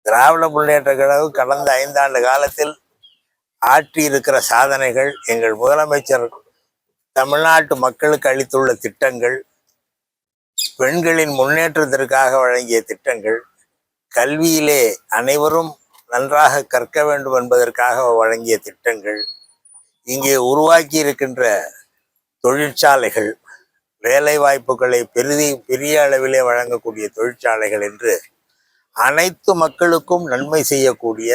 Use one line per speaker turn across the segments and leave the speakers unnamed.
திராவிட முன்னேற்ற கழகம் கடந்த 5 ஆண்டு காலத்தில் ஆற்றி இருக்கிற சாதனைகள், எங்கள் முதலமைச்சர் தமிழ்நாட்டு மக்களுக்கு அளித்துள்ள திட்டங்கள், பெண்களின் முன்னேற்றத்திற்காக வழங்கிய திட்டங்கள், கல்வியிலே அனைவரும் நன்றாக கற்க வேண்டும் என்பதற்காக வழங்கிய திட்டங்கள், இங்கே உருவாக்கி இருக்கின்ற தொழிற்சாலைகள், வேலை வாய்ப்புகளை பெரிய அளவிலே வழங்கக்கூடிய தொழிற்சாலைகள் என்று அனைத்து மக்களுக்கும் நன்மை செய்யக்கூடிய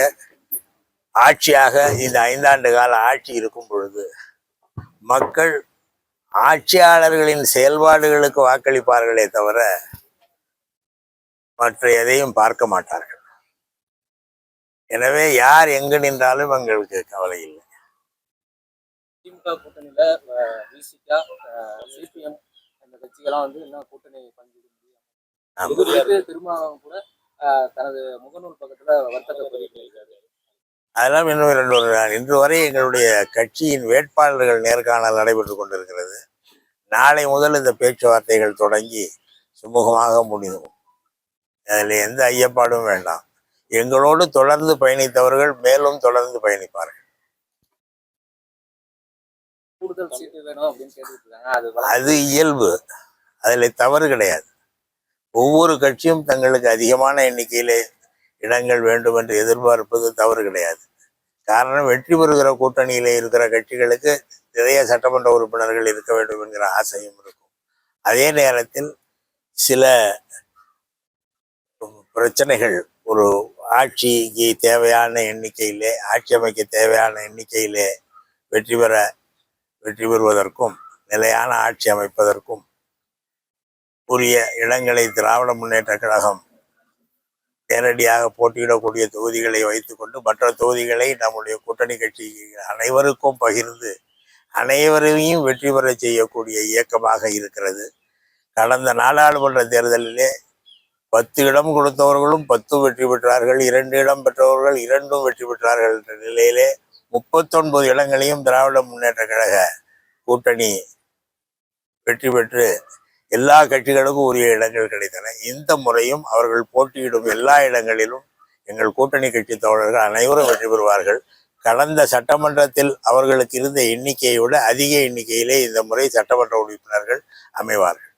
ஆட்சியாக இந்த 5 ஆண்டு கால ஆட்சி இருக்கும் பொழுது மக்கள் ஆட்சியாளர்களின் செயல்பாடுகளுக்கு வாக்களிப்பார்களே தவிர மற்ற எதையும் பார்க்க மாட்டார்கள். எனவே யார் எங்கு நின்றாலும் எங்களுக்கு கவலை இல்லை.
திமுக கூட்டணியில விசிகா, சிபிஎம் அந்த கட்சிகள்லாம் இன்னும் கூட்டணி பஞ்சு திருமாவளவன் கூட தனது முகநூல் பக்கத்துல வர்த்தக பதிவு.
அதெல்லாம் இன்னும் இன்று வரை எங்களுடைய கட்சியின் வேட்பாளர்கள் நேர்காணல் நடைபெற்று கொண்டிருக்கிறது. நாளை முதல் இந்த பேச்சுவார்த்தைகள் தொடங்கி சுமூகமாக முடியும். அதில் எந்த ஐயப்பாடும் வேண்டாம். எங்களோடு தொடர்ந்து பயணித்தவர்கள் மேலும் தொடர்ந்து பயணிப்பார்கள்.
கூடுதல் சீட்டு வேணும் அப்படின்னு கேட்டுருக்காங்க.
அது இயல்பு, அதில் தவறு கிடையாது. ஒவ்வொரு கட்சியும் தங்களுக்கு அதிகமான எண்ணிக்கையிலே இடங்கள் வேண்டும் என்று எதிர்பார்ப்பது தவறு கிடையாது. காரணம், வெற்றி பெறுகிற கூட்டணியிலே இருக்கிற கட்சிகளுக்கு நிறைய சட்டமன்ற உறுப்பினர்கள் இருக்க வேண்டும் என்கிற ஆசையும் இருக்கும். அதே நேரத்தில் சில பிரச்சனைகள், ஒரு ஆட்சிக்கு தேவையான எண்ணிக்கையிலே, ஆட்சி அமைக்க தேவையான எண்ணிக்கையிலே வெற்றி பெறுவதற்கும் நிலையான ஆட்சி அமைப்பதற்கும் உரிய இடங்களை திராவிட முன்னேற்ற கழகம் நேரடியாக போட்டியிடக்கூடிய தொகுதிகளை வைத்துக்கொண்டு மற்ற தொகுதிகளை நம்முடைய கூட்டணி கட்சி அனைவருக்கும் பகிர்ந்து அனைவரையும் வெற்றி பெற செய்யக்கூடிய இயக்கமாக இருக்கிறது. கடந்த நாடாளுமன்ற தேர்தலிலே 10 இடம் கொடுத்தவர்களும் 10 வெற்றி பெற்றார்கள், 2 இடம் பெற்றவர்கள் 2 வெற்றி பெற்றார்கள் என்ற நிலையிலே 39 இடங்களையும் திராவிட முன்னேற்ற கழக கூட்டணி வெற்றி பெற்று எல்லா கட்சிகளுக்கும் உரிய இடங்கள் கிடைத்தன. இந்த முறையும் அவர்கள் போட்டியிடும் எல்லா இடங்களிலும் எங்கள் கூட்டணி கட்சி தோழர்கள் அனைவரும் வெற்றி பெறுவார்கள். கடந்த சட்டமன்றத்தில் அவர்களுக்கு இருந்த எண்ணிக்கையை விட அதிக எண்ணிக்கையிலே இந்த முறை சட்டமன்ற உறுப்பினர்கள் அமைவார்கள்.